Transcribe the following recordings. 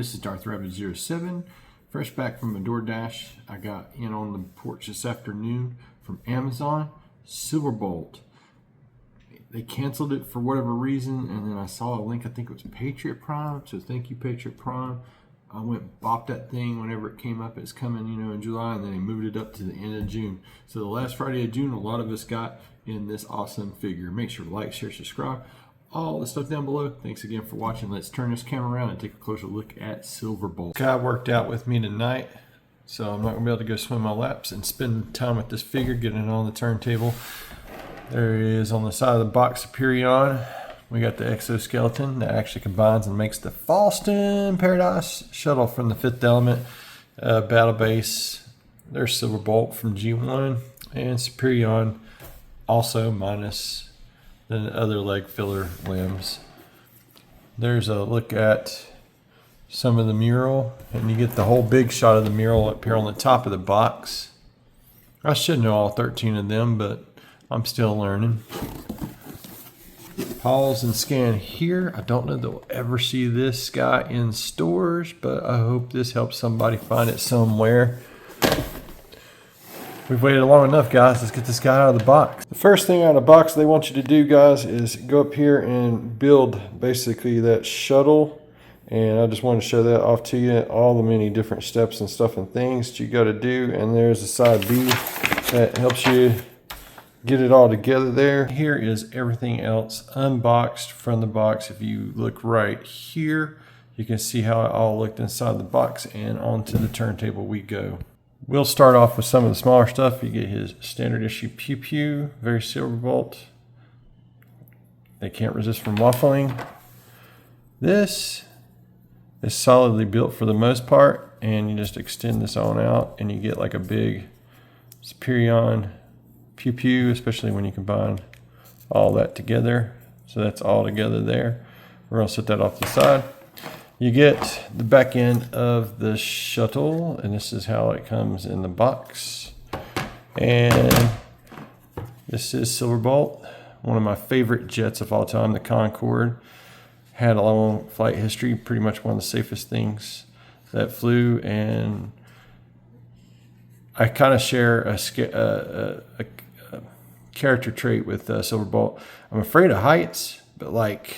this is Darth Rabbit 07. Fresh back from a DoorDash. I got in on the porch this afternoon from Amazon. Silverbolt. They canceled it for whatever reason, and then I saw a link, I think it was Patriot Prime, so thank you Patriot Prime. I went bopped that thing whenever it came up. It's coming, in July, and then they moved it up to the end of June. So the last Friday of June, a lot of us got in this awesome figure. Make sure to like, share, subscribe, all the stuff down below. Thanks again for watching. Let's turn this camera around and take a closer look at Silverbolt. Guy worked out with me tonight, so I'm not gonna be able to go swim my laps and spend time with this figure, getting it on the turntable. There it is on the side of the box, Superion. We got the exoskeleton that actually combines and makes the Falston Paradise shuttle from the Fifth Element battle base. There's Silverbolt from G1 and Superion, also minus the other leg filler limbs. There's a look at some of the mural, and you get the whole big shot of the mural up here on the top of the box. I should know all 13 of them, but I'm still learning. Pause and scan here. I don't know that we'll ever see this guy in stores, but I hope this helps somebody find it somewhere. We've waited long enough, guys. Let's get this guy out of the box. The first thing out of the box they want you to do, guys, is go up here and build basically that shuttle. And I just wanted to show that off to you, all the many different steps and stuff and things that you got to do. And there's the side B that helps you get it all together there. Here is everything else unboxed from the box. If you look right here, you can see how it all looked inside the box, and onto the turntable we go. We'll start off with some of the smaller stuff. You get his standard issue Pew Pew, very Silverbolt. They can't resist from waffling. This is solidly built for the most part, and you just extend this on out and you get like a big Superion Pew Pew, especially when you combine all that together. So that's all together there. We're gonna set that off to the side. You get the back end of the shuttle, and this is how it comes in the box. And this is Silverbolt, one of my favorite jets of all time, the Concorde. Had a long flight history, pretty much one of the safest things that flew, and I kind of share a character trait with Silverbolt. I'm afraid of heights, but like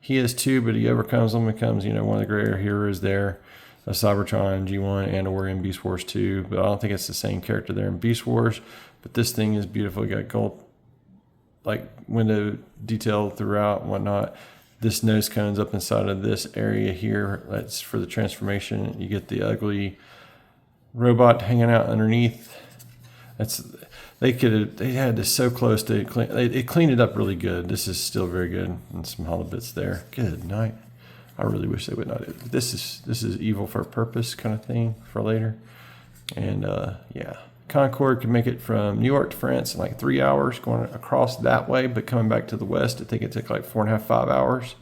he is too, but he overcomes them, becomes, one of the greater heroes there of Cybertron, G1, and or in Beast Wars 2. But I don't think it's the same character there in Beast Wars. But this thing is beautiful. You got gold, like window detail throughout and whatnot. This nose cones up inside of this area here. That's for the transformation. You get the ugly robot hanging out underneath. They had this so close to it cleaned it up really good. This is still very good, and some hollow bits there. Good night. I really wish they would not. This is evil for a purpose kind of thing for later. And yeah, Concorde can make it from New York to France in like 3 hours going across that way, but coming back to the west, I think it took like 4.5, 5 hours.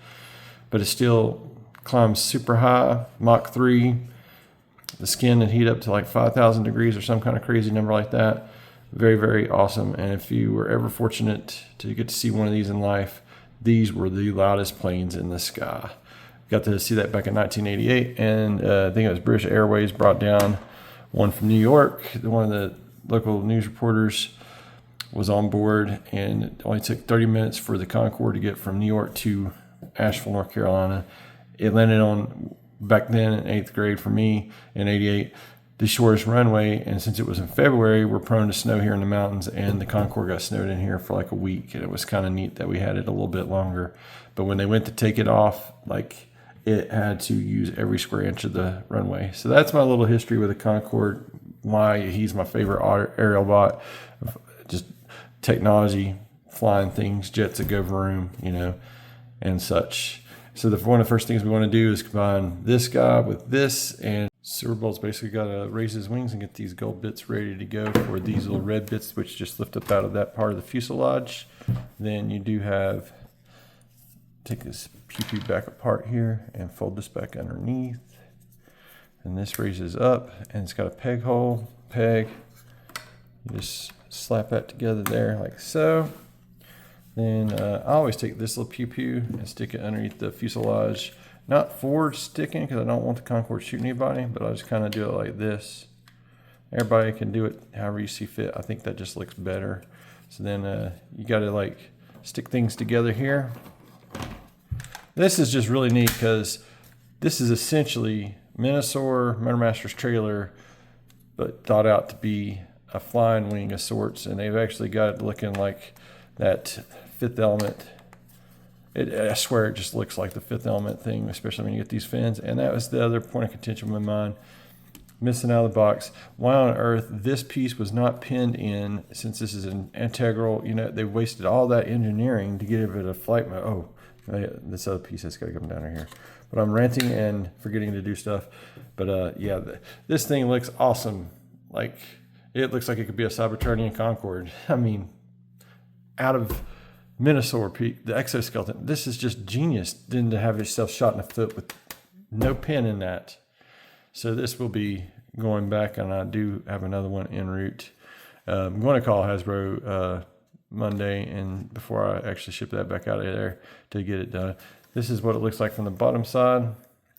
But it still climbs super high, Mach 3. The skin would heat up to like 5,000 degrees or some kind of crazy number like that. Very, very awesome. And if you were ever fortunate to get to see one of these in life, these were the loudest planes in the sky. Got to see that back in 1988, and I think it was British Airways brought down one from New York. One of the local news reporters was on board, and it only took 30 minutes for the Concorde to get from New York to Asheville, North Carolina. It landed on, back then in 8th grade for me, in 88, the shortest runway, and since it was in February, we're prone to snow here in the mountains, and the Concorde got snowed in here for like a week, and it was kind of neat that we had it a little bit longer. But when they went to take it off, like it had to use every square inch of the runway. So that's my little history with the Concorde, why he's my favorite aerial bot. Just technology, flying things, jets that go vroom, and such. So one of the first things we want to do is combine this guy with this, and Silverbolt's basically got to raise his wings and get these gold bits ready to go for these little red bits, which just lift up out of that part of the fuselage. Then you do have, take this Pew Pew back apart here and fold this back underneath. And this raises up, and it's got a peg hole, peg. You just slap that together there like so. Then I always take this little Pew Pew and stick it underneath the fuselage. not forward sticking because I don't want the Concorde shooting anybody, but I just kind of do it like this. Everybody can do it however you see fit. I think that just looks better. So then you got to like stick things together here. This is just really neat because this is essentially Minosaur Motormaster's trailer, but thought out to be a flying wing of sorts, and they've actually got it looking like that Fifth Element. I swear it just looks like the Fifth Element thing, especially when you get these fins. And that was the other point of contention with mine. Missing out of the box. Why on earth this piece was not pinned in, since this is an integral, you know, they wasted all that engineering to give it a flight mode. Oh, this other piece has got to come down here. But I'm ranting and forgetting to do stuff. But yeah, this thing looks awesome. Like, it looks like it could be a Cybertronian Concorde. I mean, out of Minosaur, the exoskeleton, this is just genius. Then to have yourself shot in the foot with no pin in that. So this will be going back, and I do have another one en route. I'm going to call Hasbro Monday, and before I actually ship that back out of there to get it done. This is what it looks like from the bottom side.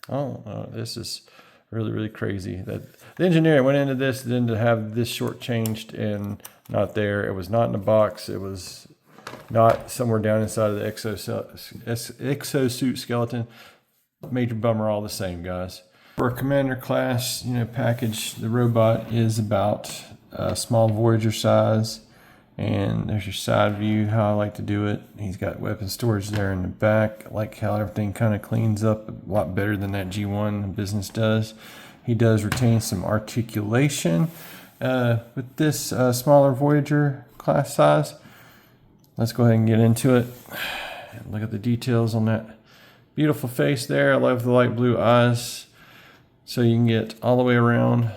Oh, this is really, really crazy. That the engineer went into this, then to have this short changed and not there. It was not in the box. It was not somewhere down inside of the exosuit skeleton. Major bummer all the same, guys. For a commander class, you know, package, the robot is about a small Voyager size. And there's your side view, how I like to do it. He's got weapon storage there in the back. I like how everything kind of cleans up a lot better than that G1 business does. He does retain some articulation with this smaller Voyager class size. Let's go ahead and get into it. Look at the details on that beautiful face there. I love the light blue eyes. So you can get all the way around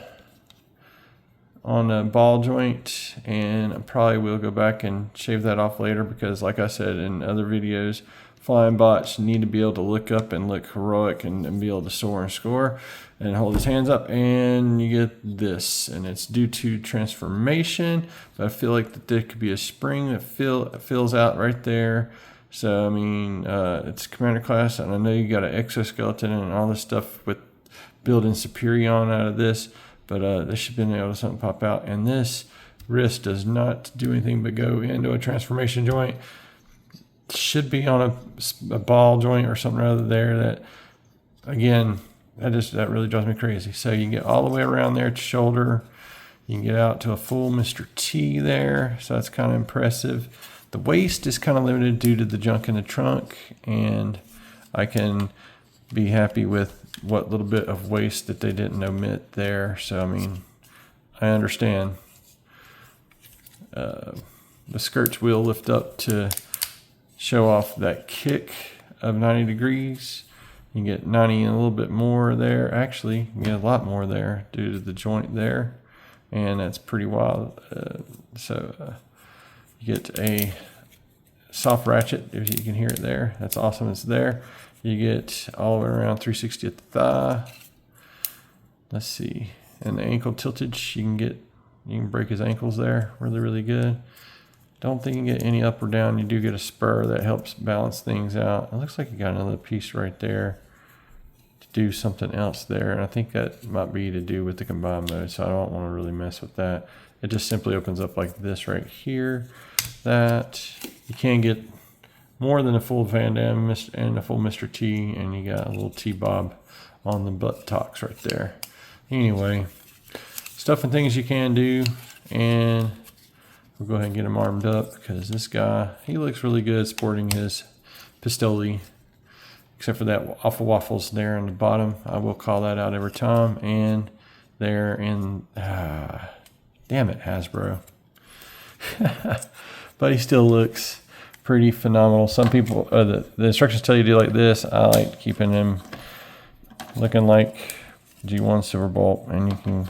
on a ball joint, and I probably will go back and shave that off later because, like I said in other videos, flying bots need to be able to look up and look heroic and be able to soar and score and hold his hands up, and you get this, and it's due to transformation, but I feel like that there could be a spring that fills out right there. So I mean, it's commander class, and I know you got an exoskeleton and all this stuff with building Superion out of this, but this should be able to something pop out. And this wrist does not do anything but go into a transformation joint. Should be on a ball joint or something rather there. That, again, that really drives me crazy. So you can get all the way around there at the shoulder. You can get out to a full Mr. T there. So that's kind of impressive. The waist is kind of limited due to the junk in the trunk, and I can be happy with what little bit of waist that they didn't omit there. So I mean, I understand. The skirts will lift up to show off that kick of 90 degrees. You can get 90 and a little bit more there. Actually, you get a lot more there due to the joint there, and that's pretty wild. You get a soft ratchet, if you can hear it there. That's awesome. It's there. You get all the way around 360 at the thigh. Let's see. And the ankle tiltage, you can break his ankles there really, really good. Don't think you can get any up or down. You do get a spur that helps balance things out. It looks like you got another piece right there to do something else there. And I think that might be to do with the combined mode, so I don't want to really mess with that. It just simply opens up like this right here. That you can get more than a full Van Damme and a full Mr. T, and you got a little T-Bob on the buttocks right there. Anyway, stuff and things you can do, and we'll go ahead and get him armed up because this guy, he looks really good sporting his pistoli, except for that awful waffles there on the bottom. I will call that out every time. And there in, damn it, Hasbro. But he still looks pretty phenomenal. Some people, the instructions tell you to do like this. I like keeping him looking like G1 Silverbolt, and you can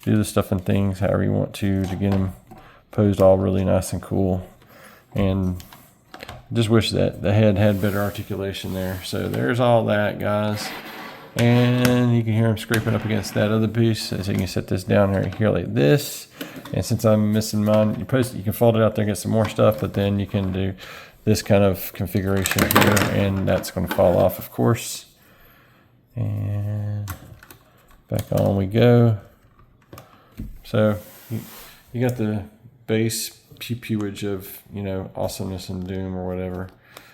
do the stuff and things however you want to get him posed all really nice and cool. And just wish that the head had better articulation there. So there's all that, guys. And you can hear him scraping up against that other piece. So you can set this down right here like this. And since I'm missing mine, you can fold it out there and get some more stuff, but then you can do this kind of configuration here, and that's going to fall off, of course. And back on we go. So you got the base pewage of, you know, awesomeness and doom or whatever.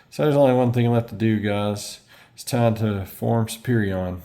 So there's only one thing left to do, guys. It's time to form Superion.